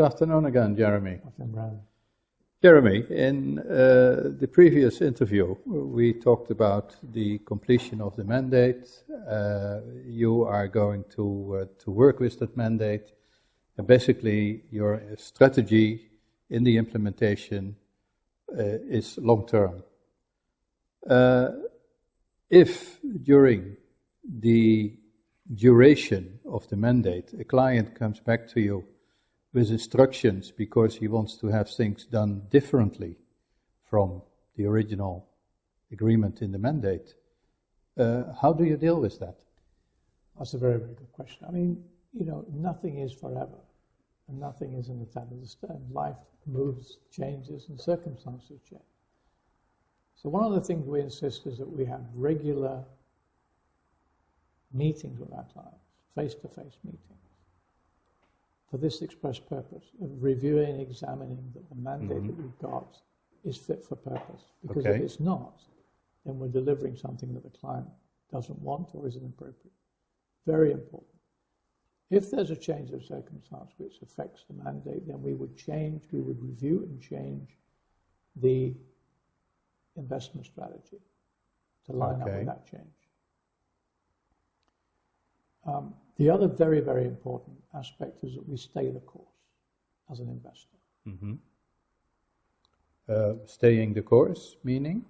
afternoon again, Jeremy. Afternoon, Brad. Jeremy, in the previous interview, we talked about the completion of the mandate. You are going to work with that mandate, and basically your strategy in the implementation is long-term. If during the duration of the mandate a client comes back to you with instructions because he wants to have things done differently from the original agreement in the mandate, how do you deal with that? That's a very, very good question. I mean, you know, nothing is forever, and nothing is in the time of the stone. Life moves, changes, and circumstances change. So one of the things we insist is that we have regular meetings with our clients, face-to-face meetings, for this express purpose of reviewing and examining that the mandate that we've got is fit for purpose. Because if it's not, then we're delivering something that the client doesn't want or isn't appropriate. Very important. If there's a change of circumstance which affects the mandate, then we would review and change the investment strategy to line up with that change. The other very, very important aspect is that we stay the course as an investor. Staying the course, meaning?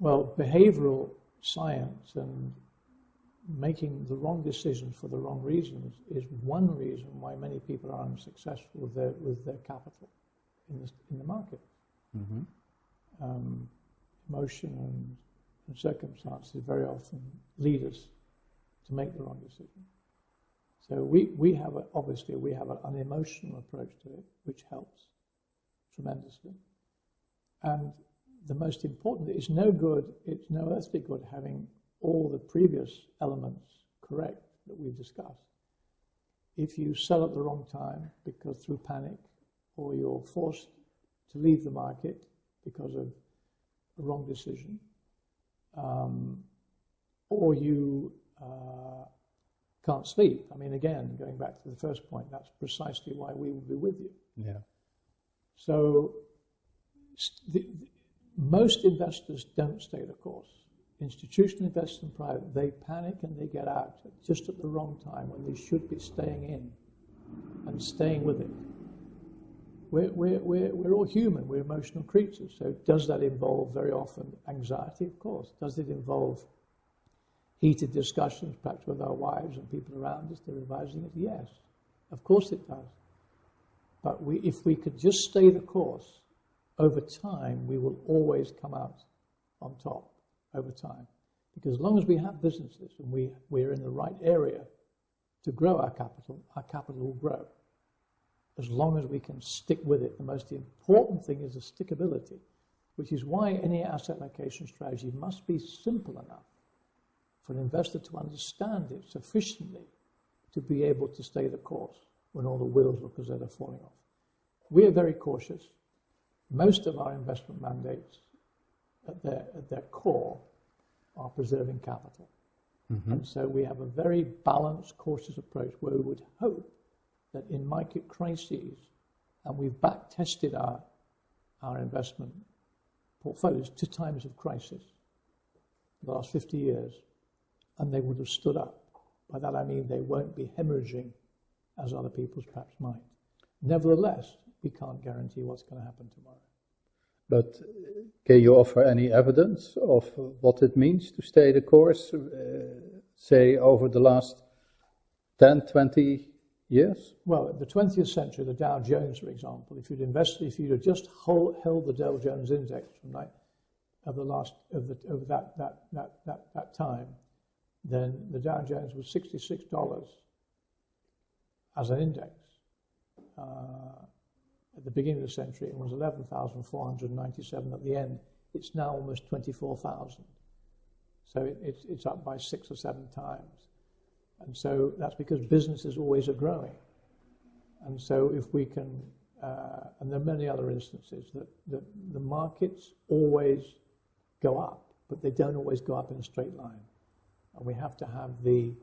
Well, behavioral science and making the wrong decisions for the wrong reasons is one reason why many people are unsuccessful with their capital in the market. Emotion and circumstances very often lead us to make the wrong decision. So we have an emotional approach to it, which helps tremendously. And the most important, it's no earthly good having all the previous elements correct that we've discussed. If you sell at the wrong time because through panic, or you're forced to leave the market because of a wrong decision, or you can't sleep. I mean, again, going back to the first point, that's precisely why we will be with you. Yeah. So most investors don't stay the course. Institutional investors and private, they panic and they get out just at the wrong time when they should be staying in and staying with it. We're all human, we're emotional creatures. So does that involve very often anxiety? Of course. Does it involve heated discussions, perhaps with our wives and people around us, they're revising it? Yes, of course it does. But if we could just stay the course, over time, we will always come out on top over time. Because as long as we have businesses and we're in the right area to grow our capital will grow. As long as we can stick with it. The most important thing is the stickability, which is why any asset allocation strategy must be simple enough for an investor to understand it sufficiently to be able to stay the course when all the wheels look as though they're falling off. We are very cautious. Most of our investment mandates at their core are preserving capital. And so we have a very balanced, cautious approach where we would hope that in market crises, and we've back-tested our investment portfolios to times of crisis, the last 50 years, and they would have stood up. By that I mean they won't be hemorrhaging as other people's perhaps might. Nevertheless, we can't guarantee what's going to happen tomorrow. But can you offer any evidence of what it means to stay the course, say over the last 10, 20 years? Well, in the 20th century, the Dow Jones, for example, if you'd just held the Dow Jones index from that time, then the Dow Jones was $66 as an index. At the beginning of the century, it was 11,497 at the end. It's now almost 24,000. So it's up by 6 or 7 times. And so that's because businesses always are growing. And so if we can, and there are many other instances, that the markets always go up, but they don't always go up in a straight line. And we have to have the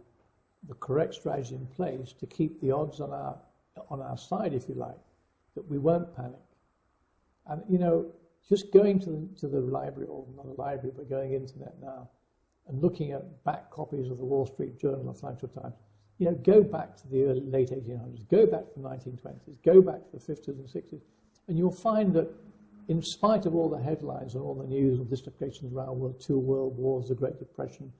correct strategy in place to keep the odds on our on our side, if you like, that we won't panic. And, you know, just going to the library, or not a library, but going internet now, and looking at back copies of the Wall Street Journal or Financial Times, you know, go back to the late 1800s, go back to the 1920s, go back to the 50s and 60s, and you'll find that in spite of all the headlines and all the news and dislocations around World, 2 world wars, the Great Depression,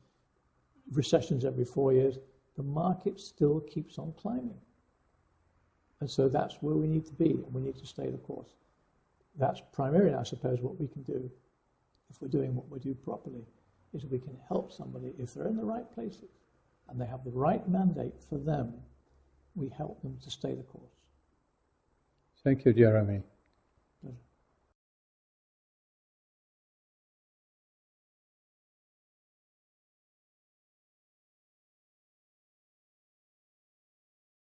recessions every 4 years, the market still keeps on climbing. And so that's where we need to be, and we need to stay the course. That's primarily, I suppose, what we can do if we're doing what we do properly, is we can help somebody if they're in the right places and they have the right mandate for them, we help them to stay the course. Thank you, Jeremy.